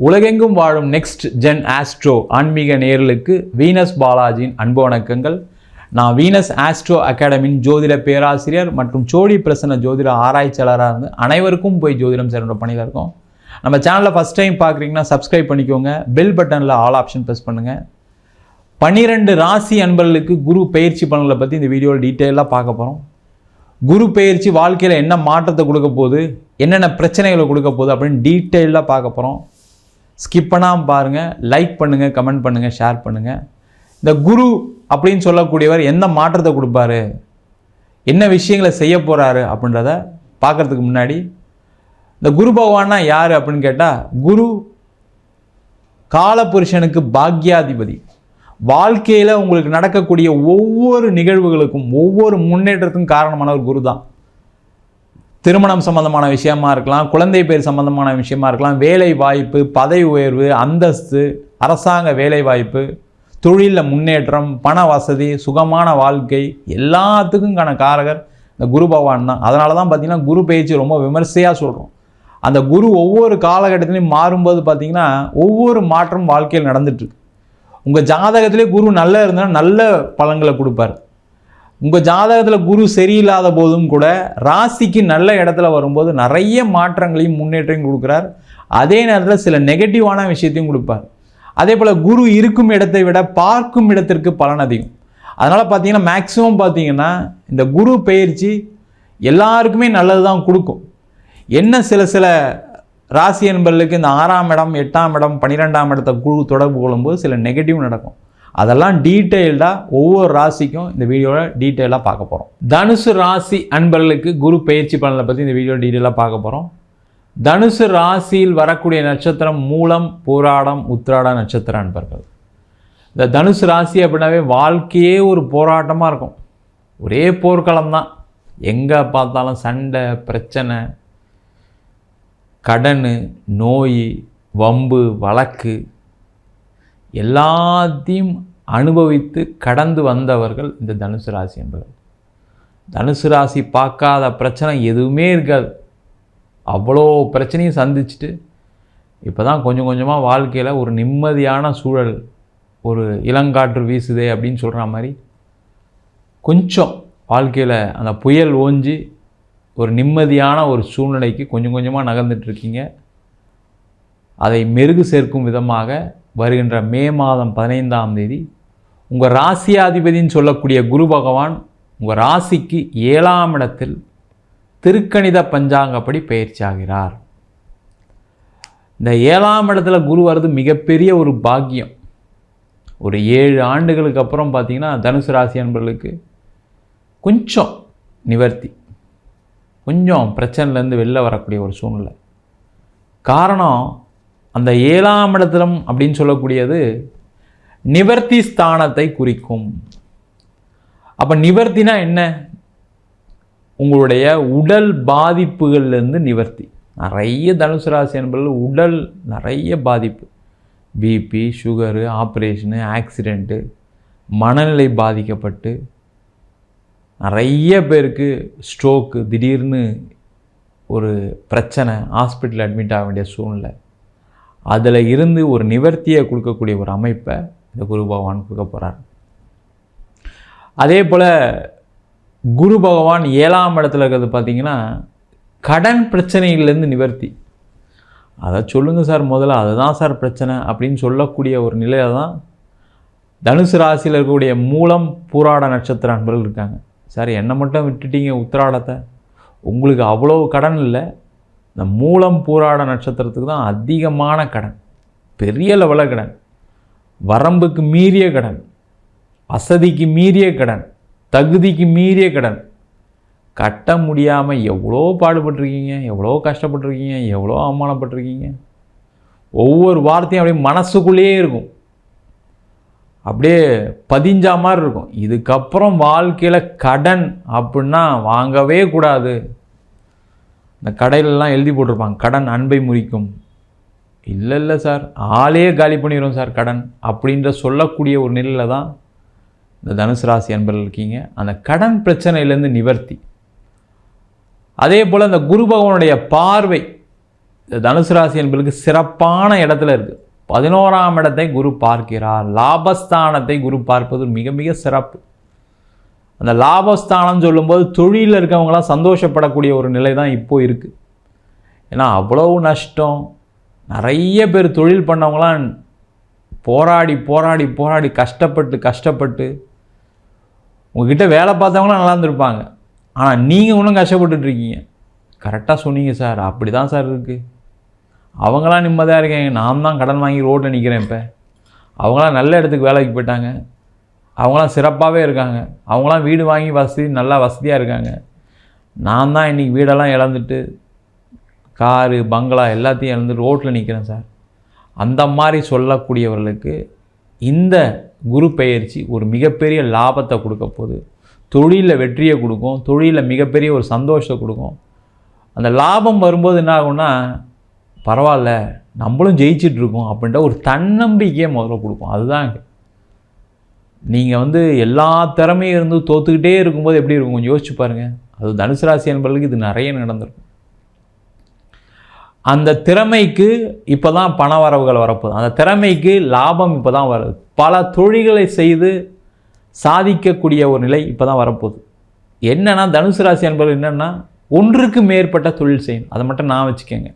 உலகெங்கும் வாழும் next gen astro ஆன்மீக நேயர்களுக்கு வீனஸ் பாலாஜியின் அன்பு வணக்கங்கள். நான் வீனஸ் ஆஸ்ட்ரோ அகாடமியின் ஜோதிட பேராசிரியர் மற்றும் சோழி பிரசன்ன ஜோதிட ஆராய்ச்சியாளராக இருந்து அனைவருக்கும் போய் ஜோதிடம் சேருன்ற பணியில் இருக்கோம். நம்ம சேனலில் ஃபஸ்ட் டைம் பார்க்குறீங்கன்னா சப்ஸ்கிரைப் பண்ணிக்கோங்க, பெல் பட்டனில் ஆல் ஆப்ஷன் ப்ரெஸ் பண்ணுங்கள். 12 ராசி அன்பர்களுக்கு குரு பயிற்சி பலன்களை பற்றி இந்த வீடியோவில் டீட்டெயிலாக பார்க்க போகிறோம். குரு பயிற்சி வாழ்க்கையில் என்ன மாற்றத்தை கொடுக்க போகுது, என்னென்ன பிரச்சனைகளை கொடுக்க போகுது அப்படின்னு டீட்டெயிலாக பார்க்க போகிறோம். ஸ்கிப் பண்ணாமல் பாருங்கள், லைக் பண்ணுங்கள், கமெண்ட் பண்ணுங்கள், ஷேர் பண்ணுங்கள். இந்த குரு அப்படின்னு சொல்லக்கூடியவர் எந்த மாற்றத்தை கொடுப்பாரு, என்ன விஷயங்களை செய்ய போகிறாரு அப்படின்றத பார்க்குறதுக்கு முன்னாடி இந்த குரு பகவான்னா யார் அப்படின்னு கேட்டால், குரு காலபுருஷனுக்கு பாக்யாதிபதி. வாழ்க்கையில் உங்களுக்கு நடக்கக்கூடிய ஒவ்வொரு நிகழ்வுகளுக்கும் ஒவ்வொரு முன்னேற்றத்துக்கும் காரணமானவர் குரு தான். திருமணம் சம்பந்தமான விஷயமா இருக்கலாம், குழந்தை பேர் சம்பந்தமான விஷயமா இருக்கலாம், வேலை வாய்ப்பு, பதவி உயர்வு, அந்தஸ்து, அரசாங்க வேலை வாய்ப்பு, தொழிலில் முன்னேற்றம், பண வசதி, சுகமான வாழ்க்கை, எல்லாத்துக்கும்கான காரகர் இந்த குரு பகவான் தான். அதனால தான் பார்த்திங்கன்னா குரு பயிற்சி ரொம்ப விமர்சையாக சொல்கிறோம். அந்த குரு ஒவ்வொரு காலகட்டத்திலையும் மாறும்போது பார்த்திங்கன்னா ஒவ்வொரு மாற்றம் வாழ்க்கையில் நடந்துட்டுருக்கு. உங்கள் ஜாதகத்திலே குரு நல்லா இருந்தால் நல்ல பலன்களை கொடுப்பார். உங்கள் ஜாதகத்தில் குரு சரியில்லாத போதும் கூட ராசிக்கு நல்ல இடத்துல வரும்போது நிறைய மாற்றங்களையும் முன்னேற்றத்தையும் கொடுக்குறார். அதே நேரத்தில் சில நெகட்டிவான விஷயத்தையும் கொடுப்பார். அதே போல் குரு இருக்கும் இடத்தை விட பார்க்கும் இடத்திற்கு பலன் அதிகம். அதனால் பார்த்தீங்கன்னா மேக்ஸிமம் பார்த்தீங்கன்னா இந்த குரு பயிற்சி எல்லாருக்குமே நல்லது தான் கொடுக்கும். என்ன சில ராசி என்பர்களுக்கு இந்த 6ஆம் இடம், 8ஆம் இடம், 12ஆம் இடத்தை குரு தொடர்பு கொள்ளும்போது சில நெகட்டிவ் நடக்கும். அதெல்லாம் டீட்டெயில்டாக ஒவ்வொரு ராசிக்கும் இந்த வீடியோவில் டீட்டெயிலாக பார்க்க போகிறோம். தனுசு ராசி அன்பர்களுக்கு குரு பயிற்சி பலனை பற்றி இந்த வீடியோ டீட்டெயிலாக பார்க்க போகிறோம். தனுசு ராசியில் வரக்கூடிய நட்சத்திரம் மூலம், பூராடம், உத்திராட நட்சத்திர அன்பர்கள். இந்த தனுசு ராசி அப்படின்னாவே வாழ்க்கையே ஒரு போராட்டமாக இருக்கும். ஒரே போர்க்களம் தான். எங்கே பார்த்தாலும் சண்டை, பிரச்சனை, கடன், நோய், வம்பு, வழக்கு எல்லாத்தையும் அனுபவித்து கடந்து வந்தவர்கள் இந்த தனுசு ராசி என்பவர்கள். தனுசு ராசி பார்க்காத பிரச்சனை எதுவுமே இருக்காது. அவ்வளோ பிரச்சனையும் சந்திச்சுட்டு இப்போ தான் கொஞ்சம் கொஞ்சமாக வாழ்க்கையில் ஒரு நிம்மதியான சூழல், ஒரு இளங்காற்று வீசுதே அப்படின்னு சொல்கிற மாதிரி கொஞ்சம் வாழ்க்கையில் அந்த புயல் ஓஞ்சி ஒரு நிம்மதியான ஒரு சூழ்நிலைக்கு கொஞ்சம் கொஞ்சமாக நகர்ந்துட்டுருக்கீங்க. அதை மெருகு சேர்க்கும் விதமாக வருகின்ற மே மாதம் 15ஆம் தேதி உங்கள் ராசியாதிபதின்னு சொல்லக்கூடிய குரு பகவான் உங்கள் ராசிக்கு 7ஆம் இடத்தில் திருக்கணித பஞ்சாங்கப்படி பயிற்சி ஆகிறார். இந்த 7ஆம் இடத்துல குரு வர்றது மிகப்பெரிய ஒரு பாக்கியம். ஒரு 7 ஆண்டுகளுக்கு அப்புறம் பார்த்திங்கன்னா தனுசு ராசி அன்பர்களுக்கு கொஞ்சம் நிவர்த்தி, கொஞ்சம் பிரச்சனைலேருந்து வெளில வரக்கூடிய ஒரு சூழ்நிலை. காரணம், அந்த 7ஆம் இடத்திலும் அப்படின்னு சொல்லக்கூடியது நிவர்த்தி ஸ்தானத்தை குறிக்கும். அப்போ நிவர்த்தினா என்ன? உங்களுடைய உடல் பாதிப்புகள்லேருந்து நிவர்த்தி. நிறைய தனுசு ராசி என்பது உடல் நிறைய பாதிப்பு, பிபி, சுகரு, ஆப்ரேஷனு, ஆக்சிடெண்ட்டு, மனநிலை பாதிக்கப்பட்டு நிறைய பேருக்கு ஸ்ட்ரோக்கு, திடீர்னு ஒரு பிரச்சனை, ஹாஸ்பிட்டல் அட்மிட் ஆக வேண்டிய சூழ்நிலை. அதில் இருந்து ஒரு நிவர்த்தியை கொடுக்கக்கூடிய ஒரு அமைப்பை இந்த குரு பகவான் கொடுக்க போகிறார். அதே போல் குரு பகவான் 7ஆம் இடத்துல இருக்கிறது பார்த்திங்கன்னா கடன் பிரச்சனைகள்லேருந்து நிவர்த்தி. அதை சொல்லுங்கள் சார், முதல்ல அதுதான் சார் பிரச்சனை அப்படின்னு சொல்லக்கூடிய ஒரு நிலையில் தான் தனுசு ராசியில் இருக்கக்கூடிய மூலம், பூராட நட்சத்திர அன்பர்கள் இருக்காங்க. சார் என்னை மட்டும் விட்டுட்டீங்க உத்திராடத்தை, உங்களுக்கு அவ்வளோ கடன் இல்லை. இந்த மூலம், பூராட நட்சத்திரத்துக்கு தான் அதிகமான கடன், பெரிய லெவலில் கடன், வரம்புக்கு மீறிய கடன், வசதிக்கு மீறிய கடன், தகுதிக்கு மீறிய கடன், கட்ட முடியாமல் எவ்வளோ பாடுபட்டிருக்கீங்க, எவ்வளோ கஷ்டப்பட்டிருக்கீங்க, எவ்வளோ அவமானப்பட்டிருக்கீங்க. ஒவ்வொரு வார்த்தையும் அப்படியே மனசுக்குள்ளேயே இருக்கும், அப்படியே பதிஞ்சா மாதிரி இருக்கும். இதுக்கப்புறம் வாழ்க்கையில் கடன் அப்படின்னா வாங்கவே கூடாது. இந்த கடையிலலாம் எழுதி போட்டிருப்பாங்க, கடன் அன்பை முறிக்கும். இல்லை சார், ஆளே காலி பண்ணிடுவோம் சார் கடன் அப்படின்ற சொல்லக்கூடிய ஒரு நிலையில் தான் இந்த தனுசு ராசி அன்பர்கள் இருக்கீங்க. அந்த கடன் பிரச்சனையிலேருந்து நிவர்த்தி. அதே போல் இந்த குரு பகவானுடைய பார்வை தனுசு ராசி என்பதற்கு சிறப்பான இடத்துல இருக்குது. 11ஆம் இடத்தை குரு பார்க்கிறார். லாபஸ்தானத்தை குரு பார்ப்பது மிக மிக சிறப்பு. அந்த லாபஸ்தானம் சொல்லும்போது தொழிலில் இருக்கவங்களாம் சந்தோஷப்படக்கூடிய ஒரு நிலை தான் இப்போது இருக்குது. ஏன்னா அவ்வளவு நஷ்டம். நிறைய பேர் தொழில் பண்ணவங்களாம் போராடி போராடி போராடி கஷ்டப்பட்டு உங்ககிட்ட வேலை பார்த்தவங்களாம் நல்லா இருந்திருப்பாங்க. ஆனால் நீங்கள் ஒன்றும் கஷ்டப்பட்டுட்ருக்கீங்க. கரெக்டாக சொன்னீங்க சார், அப்படி தான் சார் இருக்குது. அவங்களாம் நிம்மதியாக இருக்காங்க, நான் தான் கடன் வாங்கி ரோட்டில் நிற்கிறேன். இப்போ அவங்களாம் நல்ல இடத்துக்கு வேலைக்கு போயிட்டாங்க, அவங்களாம் சிறப்பாகவே இருக்காங்க, அவங்களாம் வீடு வாங்கி நல்லா வசதியாக இருக்காங்க. நான் தான் இன்றைக்கி வீடெல்லாம் இழந்துட்டு காரு பங்களா எல்லாத்தையும் இழந்துட்டு ரோட்டில் நிற்கிறேன் சார். அந்த மாதிரி சொல்லக்கூடியவர்களுக்கு இந்த குரு பெயர்ச்சி ஒரு மிகப்பெரிய லாபத்தை கொடுக்க போகுது. தொழிலில் வெற்றியை கொடுக்கும், தொழிலில் மிகப்பெரிய ஒரு சந்தோஷத்தை கொடுக்கும். அந்த லாபம் வரும்போது என்ன ஆகும்னா, பரவாயில்ல நம்மளும் ஜெயிச்சிட்ருக்கோம் அப்படின்ற ஒரு தன்னம்பிக்கையை முதல்ல கொடுக்கும். அதுதான் நீங்கள் எல்லா திறமையும் இருந்து தோற்றுக்கிட்டே இருக்கும்போது எப்படி இருக்கும் கொஞ்சம் யோசிச்சு பாருங்கள். அது தனுசு ராசி என்பவர்களுக்கு இது நிறைய நடந்திருக்கும். அந்த திறமைக்கு இப்போ தான் பண வரவுகள் வரப்போகுது. அந்த திறமைக்கு லாபம் இப்போ தான் வருது. பல தொழில்களை செய்து சாதிக்கக்கூடிய ஒரு நிலை இப்போ தான் வரப்போகுது. என்னென்னா தனுசு ராசி என்பது என்னென்னா, ஒன்றுக்கு மேற்பட்ட தொழில் செய்யணும். அதை மட்டும் நான் வச்சுக்கோங்க.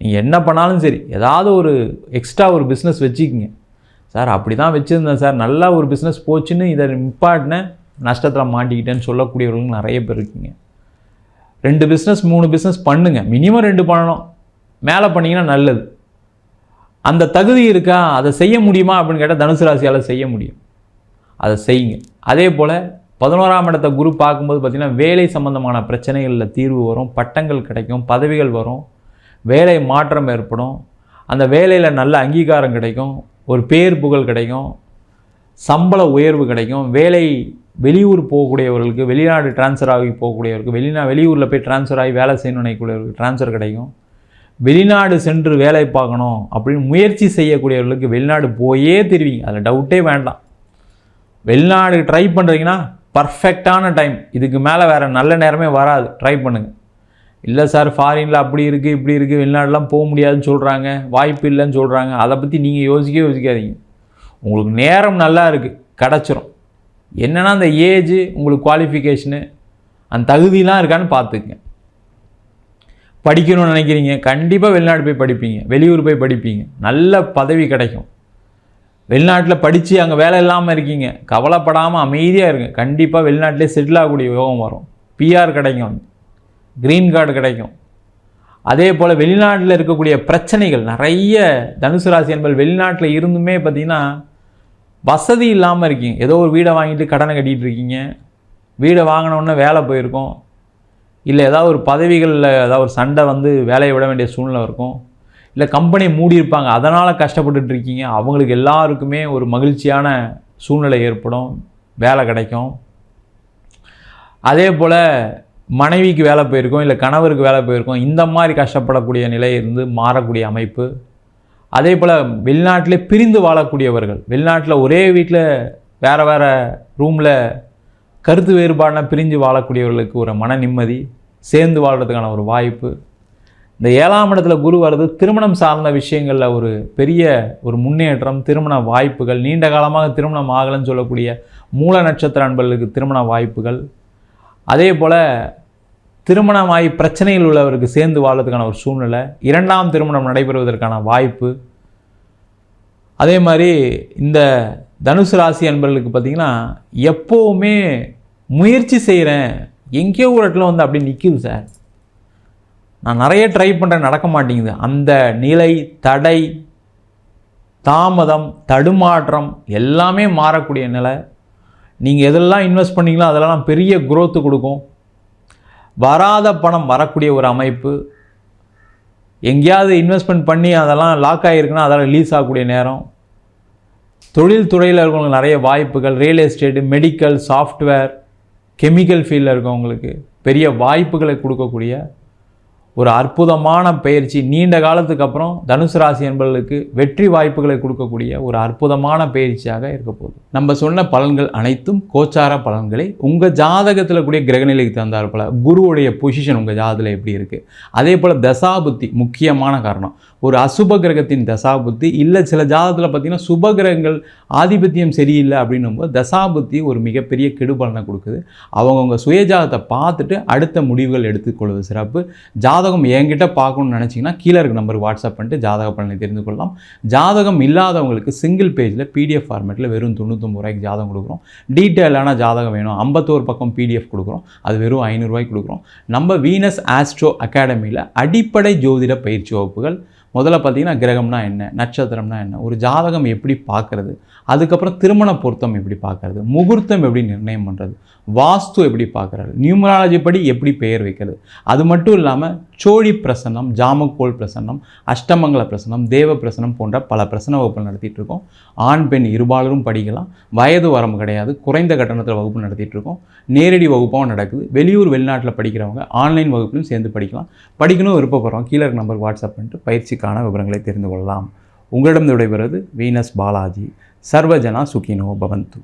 நீங்கள் என்ன பண்ணாலும் சரி, ஏதாவது ஒரு எக்ஸ்ட்ரா ஒரு பிஸ்னஸ் வச்சுக்கிங்க. சார் அப்படி தான் வச்சுருந்தேன் சார், நல்லா ஒரு பிஸ்னஸ் போச்சுன்னு இதை நிப்பாட்டினேன், நஷ்டத்தில் மாட்டிக்கிட்டேன்னு சொல்லக்கூடியவர்களும் நிறைய பேர் இருக்கீங்க. 2 பிஸ்னஸ் 3 பிஸ்னஸ் பண்ணுங்கள், மினிமம் 2 பண்ணணும். மேலே பண்ணிங்கன்னா நல்லது. அந்த தகுதி இருக்கா, அதை செய்ய முடியுமா அப்படின்னு கேட்டால் தனுசு ராசியால் செய்ய முடியும். அதை செய்யுங்க. அதே போல் 11ஆம் இடத்தை குரு பார்க்கும்போது பார்த்திங்கன்னா வேலை சம்பந்தமான பிரச்சனைகளில் தீர்வு வரும், பட்டங்கள் கிடைக்கும், பதவிகள் வரும், வேலை மாற்றம் ஏற்படும், அந்த வேலையில் நல்ல அங்கீகாரம் கிடைக்கும், ஒரு பேர் புகழ் கிடைக்கும், சம்பள உயர்வு கிடைக்கும். வெளியூர் போகக்கூடியவர்களுக்கு, வெளிநாடு டிரான்ஸ்ஃபர் ஆகி போகக்கூடியவர்களுக்கு, வெளியூரில் போய் டிரான்ஸ்ஃபர் ஆகி வேலை செய்யணும்னு நினைக்கக்கூடியவர்களுக்கு டிரான்ஸ்ஃபர் கிடைக்கும். வெளிநாடு சென்று வேலை பார்க்கணும் அப்படின்னு முயற்சி செய்யக்கூடியவர்களுக்கு வெளிநாடு போயே திருவிங்க, அதில் டவுட்டே வேண்டாம். வெளிநாடு ட்ரை பண்ணுறீங்கன்னா பர்ஃபெக்டான டைம், இதுக்கு மேலே வேறு நல்ல நேரமே வராது, ட்ரை பண்ணுங்கள். இல்லை சார் ஃபாரினில் அப்படி இருக்குது இப்படி இருக்குது, வெளிநாடுலாம் போக முடியாதுன்னு சொல்கிறாங்க, வாய்ப்பு இல்லைன்னு சொல்கிறாங்க, அதை பற்றி நீங்கள் யோசிக்காதீங்க. உங்களுக்கு நேரம் நல்லா இருக்குது, கிடச்சிரும். என்னென்னா அந்த ஏஜ், உங்களுக்கு குவாலிஃபிகேஷனு, அந்த தகுதியெலாம் இருக்கான்னு பார்த்துக்குங்க. படிக்கணும்னு நினைக்கிறீங்க, கண்டிப்பாக வெளிநாடு போய் படிப்பீங்க, வெளியூர் போய் படிப்பீங்க, நல்ல பதவி கிடைக்கும். வெளிநாட்டில் படித்து அங்கே வேலை இல்லாமல் இருக்கீங்க, கவலைப்படாமல் அமைதியாக இருங்க, கண்டிப்பாக வெளிநாட்டிலே செட்டில் ஆகக்கூடிய யோகம் வரும். பிஆர் கிடைக்கும், க்ரீன் கார்டு கிடைக்கும். அதே போல் வெளிநாட்டில் இருக்கக்கூடிய பிரச்சனைகள் நிறைய தனுசு ராசி என்பது வெளிநாட்டில் இருந்துமே பார்த்திங்கன்னா வசதி இல்லாமல் இருக்கீங்க. ஏதோ ஒரு வீடை வாங்கிட்டு கடனை கட்டிகிட்டு இருக்கீங்க, வீடை வாங்கினோன்னே வேலை போயிருக்கும், இல்லை ஏதாவது ஒரு பதவிகளில் ஏதாவது ஒரு சண்டை வேலையை விட வேண்டிய சூழ்நிலை இருக்கும், இல்லை கம்பெனி மூடியிருப்பாங்க, அதனால் கஷ்டப்பட்டுட்ருக்கீங்க. அவங்களுக்கு எல்லாருக்குமே ஒரு மகிழ்ச்சியான சூழ்நிலை ஏற்படும், வேலை கிடைக்கும். அதே போல் மனைவிக்கு வேலை போயிருக்கும், இல்லை கணவருக்கு வேலை போயிருக்கும், இந்த மாதிரி கஷ்டப்படக்கூடிய நிலையிலிருந்து மாறக்கூடிய அமைப்பு. அதே போல் வெளிநாட்டிலே பிரிந்து வாழக்கூடியவர்கள், வெளிநாட்டில் ஒரே வீட்டில் வேறு ரூமில் கருத்து வேறுபாடுனா பிரிஞ்சு வாழக்கூடியவர்களுக்கு ஒரு மன நிம்மதி, சேர்ந்து வாழ்கிறதுக்கான ஒரு வாய்ப்பு. இந்த 7ஆம் இடத்துல குரு வர்றது திருமணம் சார்ந்த விஷயங்களில் ஒரு பெரிய ஒரு முன்னேற்றம், திருமண வாய்ப்புகள், நீண்ட காலமாக திருமணம் ஆகலைன்னு சொல்லக்கூடிய மூல நட்சத்திர அன்பர்களுக்கு திருமண வாய்ப்புகள். அதே போல் திருமணமாகி பிரச்சனைகள் உள்ளவருக்கு சேர்ந்து வாழ்றதுக்கான ஒரு சூழ்நிலை, 2ஆம் திருமணம் நடைபெறுவதற்கான வாய்ப்பு. அதே மாதிரி இந்த தனுசு ராசி அன்பர்களுக்கு பார்த்திங்கன்னா எப்போவுமே முயற்சி செய்கிறேன், எங்கேயோ ஒரு இடத்துல அப்படி நிற்கிது சார், நான் நிறைய ட்ரை பண்ணுறேன் நடக்க மாட்டேங்குது, அந்த நிலை, தடை, தாமதம், தடுமாற்றம் எல்லாமே மாறக்கூடிய நிலை. நீங்கள் எதெல்லாம் இன்வெஸ்ட் பண்ணிங்களோ அதெல்லாம் பெரிய குரோத்து கொடுக்கும். வராத பணம் வரக்கூடிய ஒரு அமைப்பு. எங்கேயாவது இன்வெஸ்ட்மெண்ட் பண்ணி அதெல்லாம் லாக் ஆகிருக்குன்னா அதெல்லாம் ரிலீஸ் ஆகக்கூடிய நேரம். தொழில் துறையில் இருக்கவங்களுக்கு நிறைய வாய்ப்புகள், real estate, medical, software, chemical ஃபீல்டில் இருக்கவங்களுக்கு பெரிய வாய்ப்புகளை கொடுக்கக்கூடிய ஒரு அற்புதமான பயிற்சி. நீண்ட காலத்துக்கு அப்புறம் தனுசு ராசி என்பவர்களுக்கு வெற்றி வாய்ப்புகளை கொடுக்கக்கூடிய ஒரு அற்புதமான பயிற்சியாக இருக்க போகுது. நம்ம சொன்ன பலன்கள் அனைத்தும் கோச்சார பலன்களை உங்கள் ஜாதகத்தில் கூடிய கிரகநிலைக்கு தந்தார் போல குருவுடைய பொசிஷன் உங்கள் ஜாதகத்தில் எப்படி இருக்குது, அதே போல் தசாபுத்தி முக்கியமான காரணம். ஒரு அசுப கிரகத்தின் தசாபுத்தி இல்லை, சில ஜாதகத்தில் பார்த்திங்கன்னா சுப கிரகங்கள் ஆதிபத்தியம் சரியில்லை அப்படின்னும்போது தசாபுத்தி ஒரு மிகப்பெரிய கெடுபலனை கொடுக்குது. அவங்கவுங்க சுயஜாதத்தை பார்த்துட்டு அடுத்த முடிவுகள் எடுத்துக்கொள்வது சிறப்பு. ஜாதகம் என்கிட்ட பார்க்கணும்னு நினச்சிங்கன்னா கீழே இருக்க நம்பருக்கு வாட்ஸ்அப் பண்ணிட்டு ஜாதக பலனை தெரிந்து கொள்ளலாம். ஜாதகம் இல்லாதவங்களுக்கு சிங்கிள் பேஜில் பிடிஎஃப் ஃபார்மேட்டில் வெறும் 99 ரூபாய்க்கு ஜாதகம் கொடுக்குறோம். டீட்டெயிலான ஜாதகம் வேணும் 51 பக்கம் பிடிஎஃப் கொடுக்குறோம், அது வெறும் 500 ரூபாய்க்கு கொடுக்குறோம். நம்ம வீனஸ் ஆஸ்ட்ரோ அகாடமியில் அடிப்படை ஜோதிட பயிற்சி வகுப்புகள். முதல்ல பார்த்திங்கன்னா கிரகம்னா என்ன, நட்சத்திரம்னா என்ன, ஒரு ஜாதகம் எப்படி பார்க்குறது, அதுக்கப்புறம் திருமண பொருத்தம் எப்படி பார்க்குறது, முகூர்த்தம் எப்படி நிர்ணயம் பண்ணுறது, வாஸ்து எப்படி பார்க்குறது, நியூமராலஜி படி எப்படி பெயர் வைக்கிறது, அது மட்டும் இல்லாமல் சோழி பிரசன்னம், ஜாமக்கோள் பிரசன்னம், அஷ்டமங்கல பிரசன்னம், தேவ பிரசன்னம் போன்ற பல பிரசன்ன வகுப்புகள் நடத்திட்டு இருக்கோம். ஆண் பெண் இருபாலரும் படிக்கலாம், வயது வரம்பு கிடையாது, குறைந்த கட்டணத்தில் வகுப்பு நடத்திட்டு இருக்கோம். நேரடி வகுப்பாகவும் நடக்குது. வெளியூர் வெளிநாட்டில் படிக்கிறவங்க ஆன்லைன் வகுப்புலையும் சேர்ந்து படிக்கலாம். படிக்கணும் விருப்பப்படுறோம் கீழே இருக்க நம்பருக்கு வாட்ஸ்அப் பண்ணிட்டு பயிற்சிக்கான விவரங்களை தெரிந்து கொள்ளலாம். உங்களிடம் விடைபெறுவது வீனஸ் பாலாஜி. சர்வஜனா சுகினோ பவந்து.